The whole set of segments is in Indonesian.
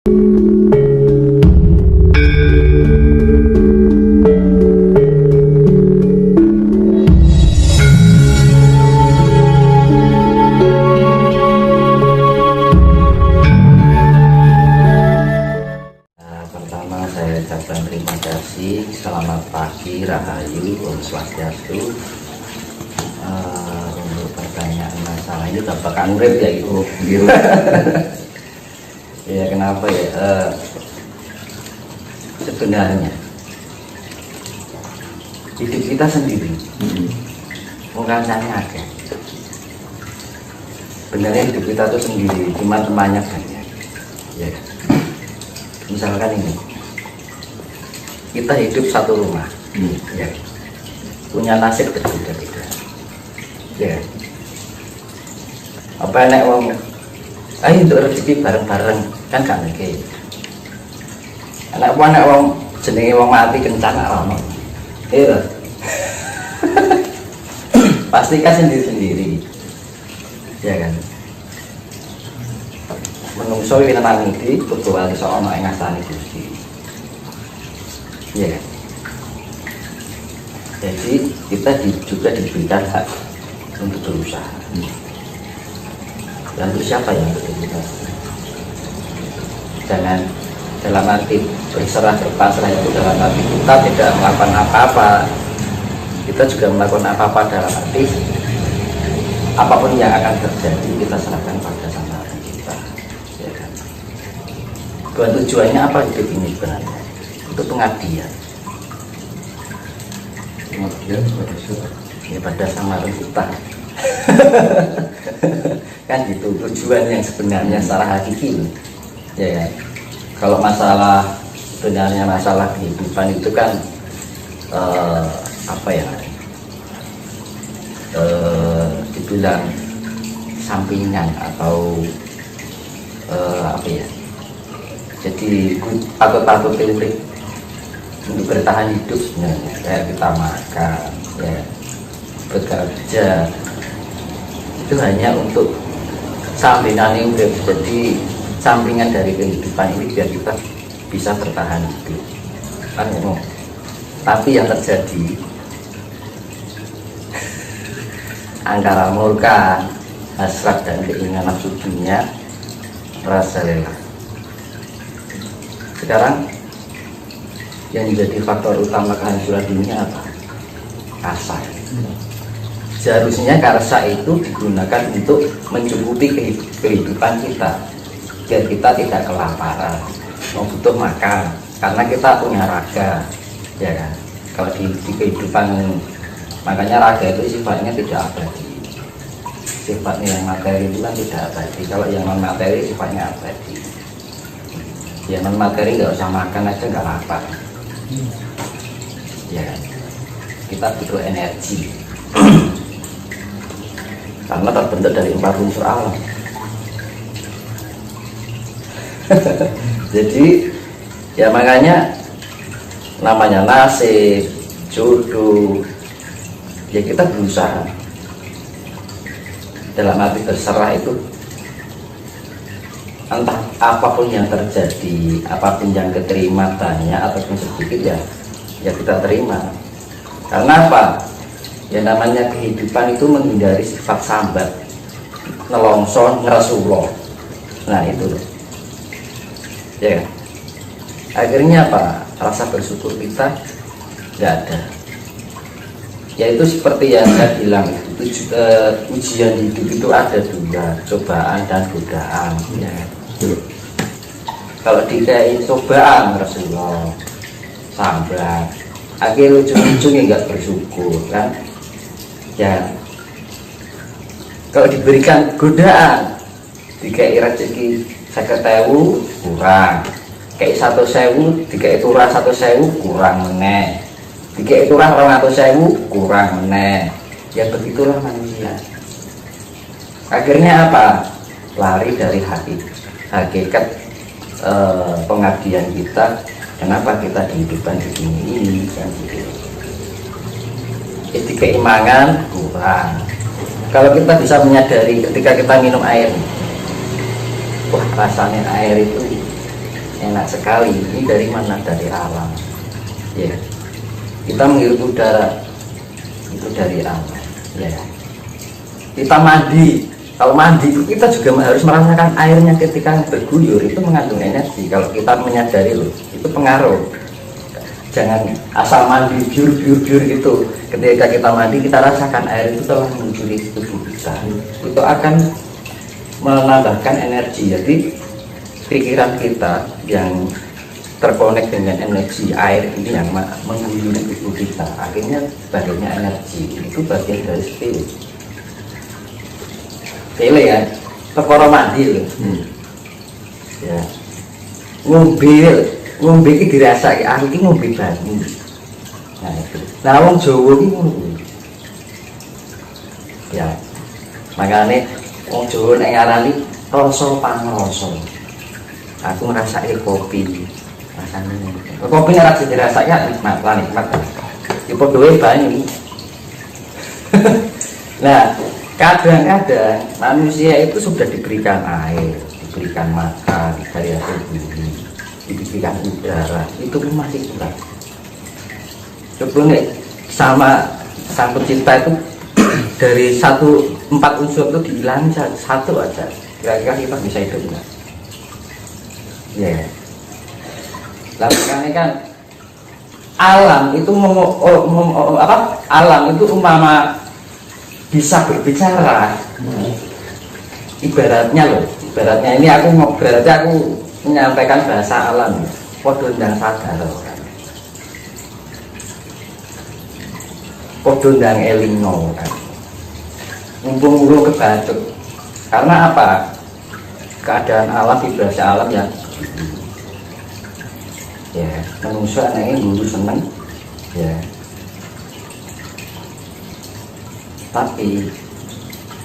Pertama saya ucapkan terima kasih, selamat pagi, rahayu, om swastiastu. Untuk pertanyaan masalah ini bapak urip ya ibu. Ya kenapa ya? Sebenarnya hidup kita sendiri, bukan saya ada. Sebenarnya hidup kita tuh sendiri, cuma temannya banyak. Ya. Misalkan ini, kita hidup satu rumah, ya, punya nasib berbeda-beda, ya. Apa enak wong, ayo untuk rezeki bareng-bareng kan gak mungkin. Anak wong jenenge wong mati kencan alamat, iya. Pasti kan sendiri-sendiri, ya kan. Menungso ini nang iki kudu wali sono ing ngasane Gusti. Iya kan? Jadi kita juga diberikan hak untuk berusaha. Dan untuk siapa yang kita? Jangan dalam arti berserah berpasrah itu dalam arti kita tidak melakukan apa-apa. Kita juga melakukan apa-apa dalam arti apapun yang akan terjadi kita serahkan pada Sang Maha Pencipta. Buat tujuannya apa hidup ini sebenarnya? Untuk pengabdian. Pengabdian pada siapa? Ya pada Sang Maha Pencipta. Kan gitu tujuan yang sebenarnya secara hakiki. Ya kan? Kalau masalah sebenarnya masalah kehidupan itu kan apa ya? Dibilang sampingan atau apa ya? Jadi patut urip untuk bertahan hidup sebenarnya, kayak kita makan, ya, bekerja itu hanya untuk sampingan urip. Jadi sampingan dari kehidupan ini biar kita bisa bertahan hidup, kan ya. Tapi yang terjadi antara murka, hasrat dan keinginan nafsu dunia, rasa lelah. Sekarang yang menjadi faktor utama kehancuran dunia apa? Karsa. Seharusnya karsa itu digunakan untuk mencukupi kehidupan kita, biar kita tidak kelaparan, mau butuh makan, karena kita punya raga, ya kan? Kalau di kehidupan, makanya raga itu sifatnya tidak abadi. Sifat nilai materi itu kan tidak abadi. Kalau yang non materi sifatnya abadi. Yang non materi nggak usah makan aja nggak lapar, ya kan? Kita butuh energi karena terbentuk dari 4 unsur alam. Jadi ya makanya namanya nasib, jodoh, ya kita berusaha dalam arti berserah itu. Entah apapun yang terjadi, apapun yang keterima banyak ataupun sedikit, ya kita terima. Karena apa? Ya namanya kehidupan itu menghindari sifat sambat, nelongso, ngeresulo. Nah itu loh. Ya. Akhirnya apa? Rasa bersyukur kita nggak ada. Yaitu seperti yang saya bilang, ujian hidup itu ada 2, cobaan dan godaan. Ya. Kalau dikasih cobaan Rasulullah sambat, akhirnya ujung-ujungnya nggak bersyukur kan? Ya. Kalau diberikan godaan, dikasih rezeki 50.000 kurang, kayak 100.000 dikasih turah 100.000 kurang meneh, dikasih turah 200.000 kurang meneh. Ya begitulah manusia. Akhirnya apa? Lari dari hakikat pengabdian kita. Kenapa kita kehidupan di dunia ini kan gitu. Jadi keimangan kurang. Kalau kita bisa menyadari ketika kita minum air, wah rasanya air itu enak sekali. Ini dari mana? Dari alam. Ya, kita menghirup udara itu dari alam. Ya, kita mandi. Kalau mandi itu kita juga harus merasakan airnya ketika berguyur itu mengandung energi. Kalau kita menyadari loh, itu pengaruh. Jangan asal mandi biur itu. Ketika kita mandi kita rasakan air itu telah mencuri tubuh kita. Itu akan menambahkan energi. Jadi pikiran kita yang terkonek dengan energi air ini yang mengguyuri tubuh kita, akhirnya bagiannya energi. Itu bagian dari spirit. Pele kan, perkara mandi loh. Ya, ngombe iki dirasake, aku iki ngombe banyu. Nah itu. Nah wong Jawa iki ngono kuwi. Ya. Makane wong Jawa nek ngarani rasa pangrasa. Aku ngrasake kopi. Rasane kopi nek ora dirasake nikmat lan nikmat. Ya padha wae banyu. Nah, kadang-kadang manusia itu sudah diberikan air, diberikan makan dari hasil bumi, diberikan udara, itu pun masih kurang. Coba nih sama sang pencipta itu dari 4 unsur itu dihilangi satu aja, kira-kira kita bisa hidup nggak? Ya. Lalu kan alam itu alam itu umpama bisa berbicara. Ibaratnya ini aku menyampaikan bahasa alam. Podo ndang sadar kan. Podo ndang elingno kan. Mumpung kebacut. Karena apa? Keadaan alam, vibrasi alam yang ya, manusia anaknya dulu seneng ya. Tapi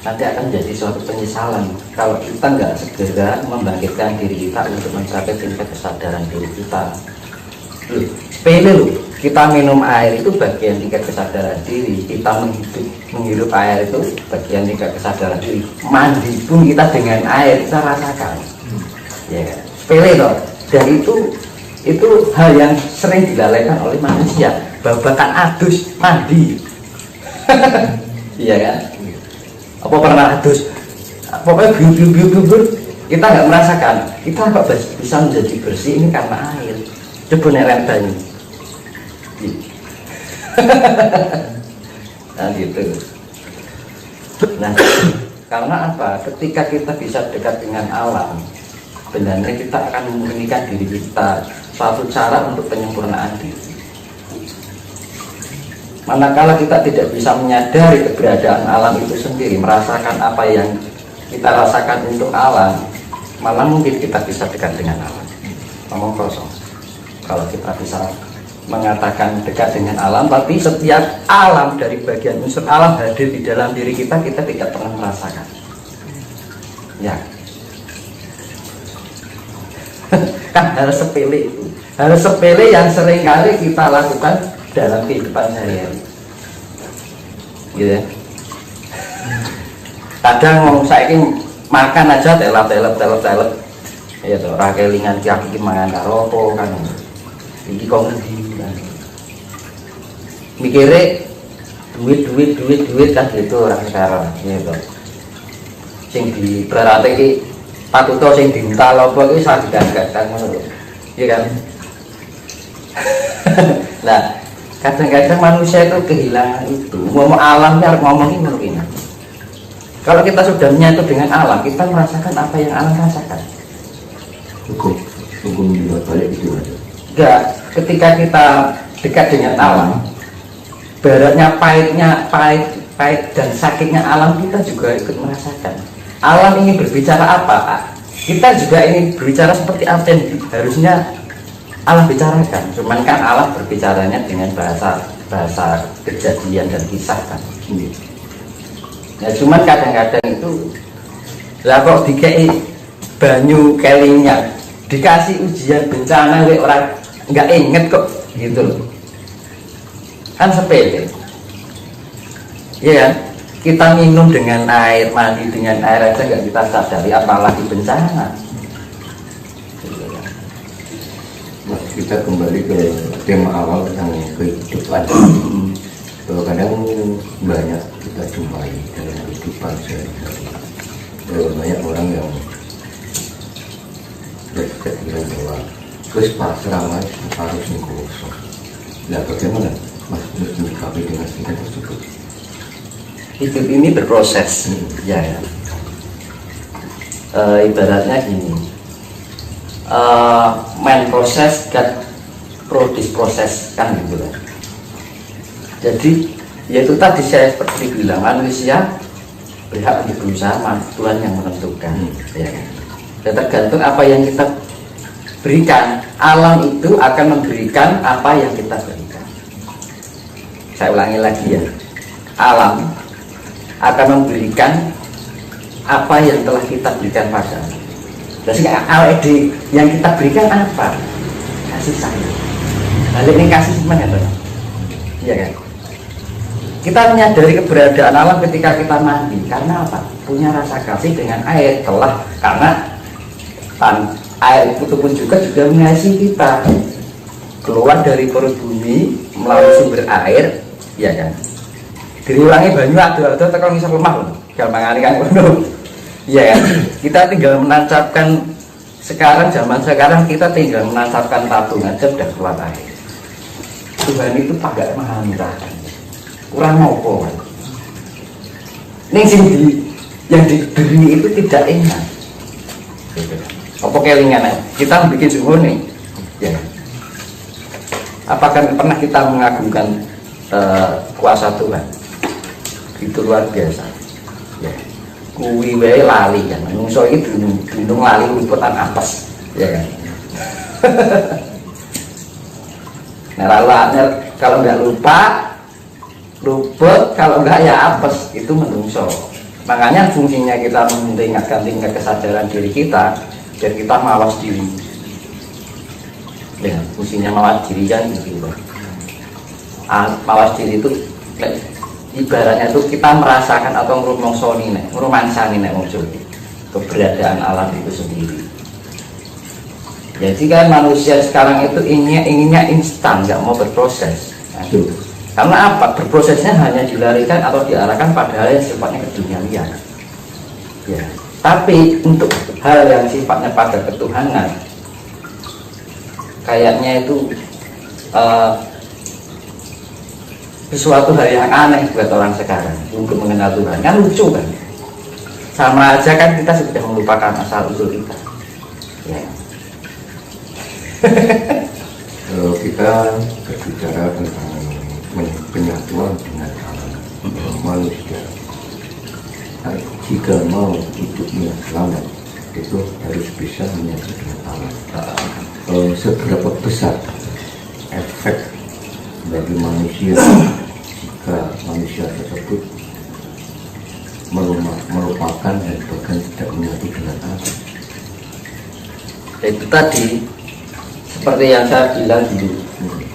nanti akan jadi suatu penyesalan kalau kita nggak segera membangkitkan diri kita untuk mencapai tingkat kesadaran diri kita. Sepele loh, kita minum air itu bagian tingkat kesadaran diri, kita menghirup air itu bagian tingkat kesadaran diri, mandi pun kita dengan air kita rasakan. Ya, sepele loh, dan itu hal yang sering dilalaikan oleh manusia. Babakan adus mandi. Iya kan? Apa pernah adus? Pokoknya biur kita nggak merasakan. Kita kok bisa menjadi bersih ini karena air. Coba nek banyu. Nah gitu. Nah, karena apa? Ketika kita bisa dekat dengan alam, sebenarnya kita akan memurnikan diri kita, suatu cara untuk penyempurnaan diri. Manakala kita tidak bisa menyadari keberadaan alam itu sendiri, merasakan apa yang kita rasakan untuk alam, malah mungkin kita bisa dekat dengan alam. Ngomong kosong. Kalau kita bisa mengatakan dekat dengan alam, tapi setiap alam dari bagian unsur alam hadir di dalam diri kita, kita tidak pernah merasakan. Ya. Kan hal sepele itu. Hal sepele yang seringkali kita lakukan dalam kehidupan sehari-hari, gitu ya. Kadang mau saya makan aja telap, ya tuh rakelingan tiap iki mangan karo apa kan, iki kok ngendi kan. Mikire duit kan gitu orang sekarang, gitu. Sing di berarti iki patuto sing diminta apa iki saged-saged ngono lho, iya kan. Nah, kadang-kadang manusia itu kehilangan itu. Ngomong alam harus ngomongin mungkin. Kalau kita sudah menyatu dengan alam, kita merasakan apa yang alam rasakan. Hukum juga balik itu aja. Enggak, ketika kita dekat dengan alam, baratnya pahit dan sakitnya alam, kita juga ikut merasakan. Alam ingin berbicara apa? Kita juga ingin berbicara seperti apa yang harusnya alam bicarakan, cuman kan alam berbicaranya dengan bahasa kejadian dan kisah kan. Ya cuman kadang-kadang itu lah kok dikei banyu kelingnya, dikasih ujian bencana orang nggak inget kok gitu loh. Kan sepele. Iya kan? Kita minum dengan air, mandi dengan air aja nggak kita sadari, apalagi bencana. kita kembali ke tema awal tentang kehidupan. Kadang banyak kita jumpai dalam kehidupan sehari-hari. Banyak orang yang bilang bahwa terus pasrah mas harus ngkosong. Nah bagaimana mas menyikapi dengan sikap tersebut? Hidup ini berproses, ya. Ibaratnya gini, main proses dan produce proses kan gitu kan. Jadi yaitu tadi saya seperti bilang, manusia berhak untuk berusaha, Tuhan yang menentukan, ya kan. Dan tergantung apa yang kita berikan, alam itu akan memberikan apa yang kita berikan. Saya ulangi lagi ya, alam akan memberikan apa yang telah kita berikan padanya. Jadi LED yang kita berikan apa? Kasih sayang. Balik ini kasih semuanya, iya kan? Kita menyadari keberadaan alam ketika kita mandi. Karena apa? Punya rasa kasih dengan air. Karena air itu pun juga mengasihi kita. Keluar dari perut bumi melalui sumber air, ya kan? Diulangi banyu adu-adu tekan bisa lemah loh. Gampang kan ngono. Iya kan? Kita tinggal menancapkan sekarang, zaman sekarang kita tinggal menancapkan tatung aja udah keluar air. Tuhan itu agak maha murah kan. Kurang ngopo kan. Ning sing yang diberi itu tidak enak. Apa kelingan kita bikin sumur nih. Ya. Apakah pernah kita mengagungkan kuasa Tuhan? Itu luar biasa. Ya. Kuwi wae lali kan. Manungsa iki dindung lali liputan apes, ya kan. Nah, kalau nggak lupa, kalau nggak ya apes, itu menungso. Makanya fungsinya kita meningkatkan tingkat kesadaran diri kita dan kita mawas diri. Ya, fungsinya mawas diri kan gitu. Mawas diri itu ibaratnya itu kita merasakan atau merumansani keberadaan alam itu sendiri. Jadi kan manusia sekarang itu inginnya instan, nggak mau berproses. Nah, karena apa? Berprosesnya hanya dilarikan atau diarahkan pada hal yang sifatnya keduniawian. Ya. Tapi untuk hal yang sifatnya pada ketuhanan, kayaknya itu sesuatu hal yang aneh buat orang sekarang untuk mengenal Tuhan. Kan lucu kan? Sama aja kan kita sudah melupakan asal usul kita. Ya. Kalau kita berbicara tentang penyatuan dengan alam, manusia jika mau hidupnya selamat itu harus bisa menyatu dengan alam. Seberapa besar efek bagi manusia jika manusia tersebut melupakan dan bahkan tidak menyatu dengan alam? Itu tadi seperti yang saya bilang dulu,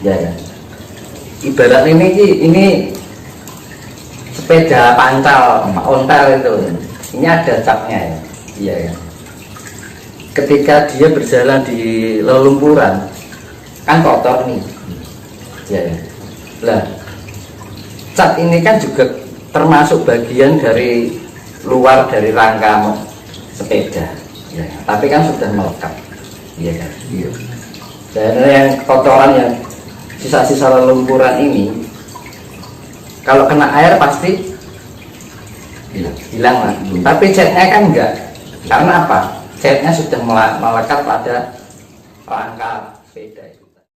ya kan. Ibarat ini sepeda pancal, ontel itu, ini ada capnya ya, iya ya. Ketika dia berjalan di lelumpuran, kan kotor nih, ya ya. Lah, cat ini kan juga termasuk bagian dari luar dari rangka sepeda, ya. Tapi kan sudah melekat, iya kan. Iya. Dan yang kotoran yang sisa-sisa lelumpuran ini kalau kena air pasti hilang lah. Tapi catnya kan enggak. Karena apa? Catnya sudah melekat pada rangka sepeda.